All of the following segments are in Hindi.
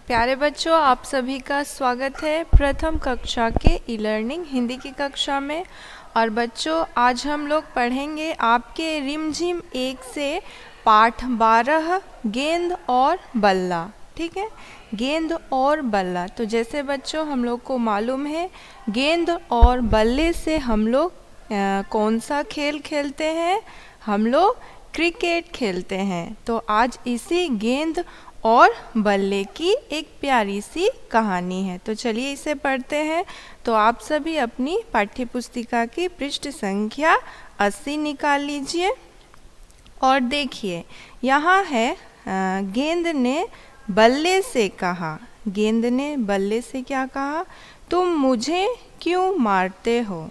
प्यारे बच्चों, आप सभी का स्वागत है प्रथम कक्षा के ई लर्निंग हिंदी की कक्षा में। और बच्चों, आज हम लोग पढ़ेंगे आपके रिमझिम 1 से पाठ 12 गेंद और बल्ला। ठीक है, गेंद और बल्ला। तो जैसे बच्चों हम लोग को मालूम है, गेंद और बल्ले से हम लोग कौन सा खेल खेलते हैं? हम लोग क्रिकेट खेलते हैं। तो आज इसी गेंद और बल्ले की एक प्यारी सी कहानी है। तो चलिए इसे पढ़ते हैं। तो आप सभी अपनी पाठ्य पुस्तिका की पृष्ठ संख्या 80 निकाल लीजिए और देखिए, यहाँ है गेंद ने बल्ले से कहा। गेंद ने बल्ले से क्या कहा? तुम मुझे क्यों मारते हो?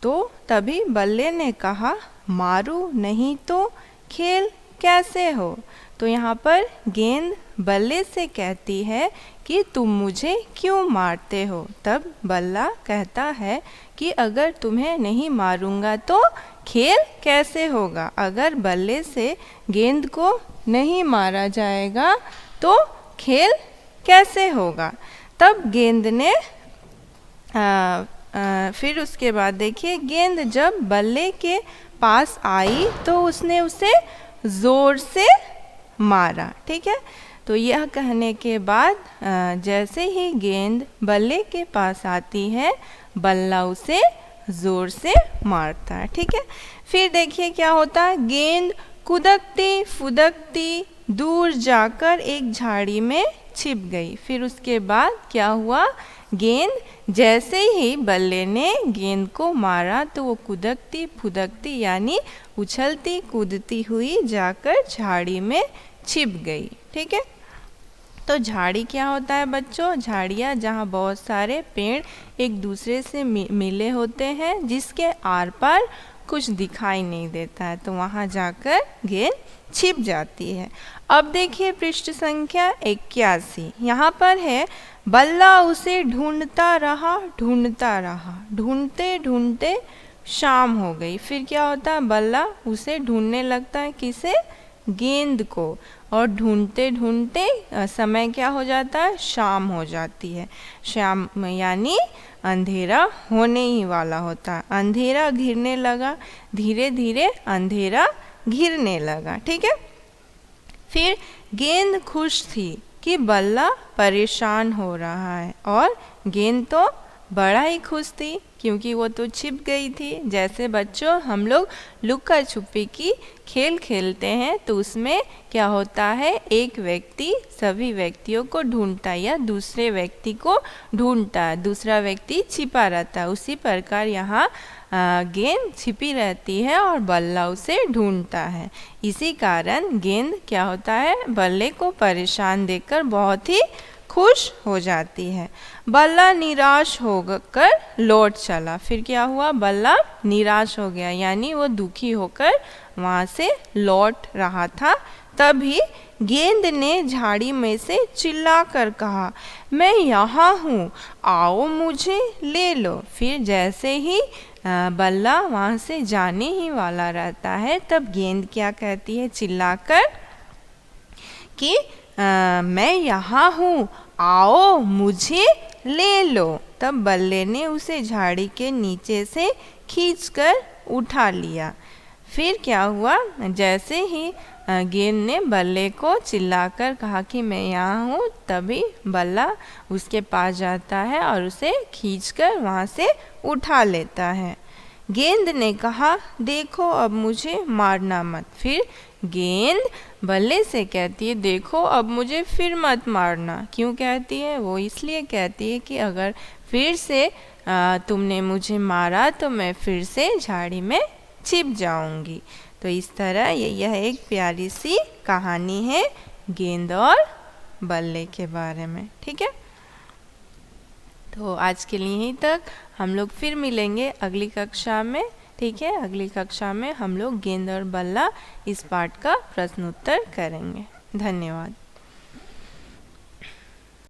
तो तभी बल्ले ने कहा, मारू नहीं तो खेल कैसे हो? तो यहाँ पर गेंद बल्ले से कहती है कि तुम मुझे क्यों मारते हो? तब बल्ला कहता है कि अगर तुम्हें नहीं मारूंगा तो खेल कैसे होगा? अगर बल्ले से गेंद को नहीं मारा जाएगा तो खेल कैसे होगा? तब गेंद ने फिर उसके बाद देखिए, गेंद जब बल्ले के पास आई तो उसने उसे ज़ोर से मारा। ठीक है, तो यह कहने के बाद जैसे ही गेंद बल्ले के पास आती है, बल्ला उसे ज़ोर से मारता है। ठीक है, फिर देखिए क्या होता है, गेंद कूदकती फुदकती दूर जाकर एक झाड़ी में छिप गई। फिर उसके बाद क्या हुआ, गेंद जैसे ही बल्ले ने गेंद को मारा तो वो कूदकती फुदकती यानी उछलती कूदती हुई जाकर झाड़ी में छिप गई। ठीक है, तो झाड़ी क्या होता है बच्चों? झाड़ियाँ जहाँ बहुत सारे पेड़ एक दूसरे से मिले होते हैं, जिसके आर पार कुछ दिखाई नहीं देता है, तो वहाँ जाकर गेंद छिप जाती है। अब देखिए पृष्ठ संख्या 81, यहाँ पर है, बल्ला उसे ढूंढता रहा ढूंढते ढूंढते शाम हो गई। फिर क्या होता है, बल्ला उसे ढूंढने लगता है, किसे? गेंद को। और ढूंढते ढूंढते समय क्या हो जाता है, शाम हो जाती है। शाम यानी अंधेरा होने ही वाला होता है। अंधेरा घिरने लगा, धीरे धीरे अंधेरा घिरने लगा। ठीक है, फिर गेंद खुश थी कि बल्ला परेशान हो रहा है, और गेंद तो बड़ा ही खुश थी क्योंकि वो तो छिप गई थी। जैसे बच्चों हम लोग लुका छुपी की खेल खेलते हैं तो उसमें क्या होता है, एक व्यक्ति सभी व्यक्तियों को ढूंढता है या दूसरे व्यक्ति को ढूंढता है, दूसरा व्यक्ति छिपा रहता है। उसी प्रकार यहाँ गेंद छिपी रहती है और बल्ला उसे ढूंढता है। इसी कारण गेंद क्या होता है, बल्ले को परेशान देखकर बहुत ही खुश हो जाती है। बल्ला निराश होकर लौट चला। फिर क्या हुआ, बल्ला निराश हो गया यानी वो दुखी होकर वहाँ से लौट रहा था। तभी गेंद ने झाड़ी में से चिल्लाकर कहा, मैं यहाँ हूँ, आओ मुझे ले लो। फिर जैसे ही बल्ला वहाँ से जाने ही वाला रहता है, तब गेंद क्या कहती है चिल्लाकर कि मैं यहाँ हूँ, आओ मुझे ले लो। तब बल्ले ने उसे झाड़ी के नीचे से खींचकर उठा लिया। फिर क्या हुआ, जैसे ही गेंद ने बल्ले को चिल्लाकर कहा कि मैं यहाँ हूँ, तभी बल्ला उसके पास जाता है और उसे खींचकर वहाँ से उठा लेता है। गेंद ने कहा, देखो अब मुझे मारना मत। फिर गेंद बल्ले से कहती है, देखो अब मुझे फिर मत मारना। क्यों कहती है? वो इसलिए कहती है कि अगर फिर से तुमने मुझे मारा तो मैं फिर से झाड़ी में छिप जाऊंगी। तो इस तरह यह एक प्यारी सी कहानी है गेंद और बल्ले के बारे में। ठीक है, तो आज के लिए यहीं तक। हम लोग फिर मिलेंगे अगली कक्षा में। ठीक है, अगली कक्षा में हम लोग गेंद और बल्ला इस पाठ का प्रश्न उत्तर करेंगे। धन्यवाद।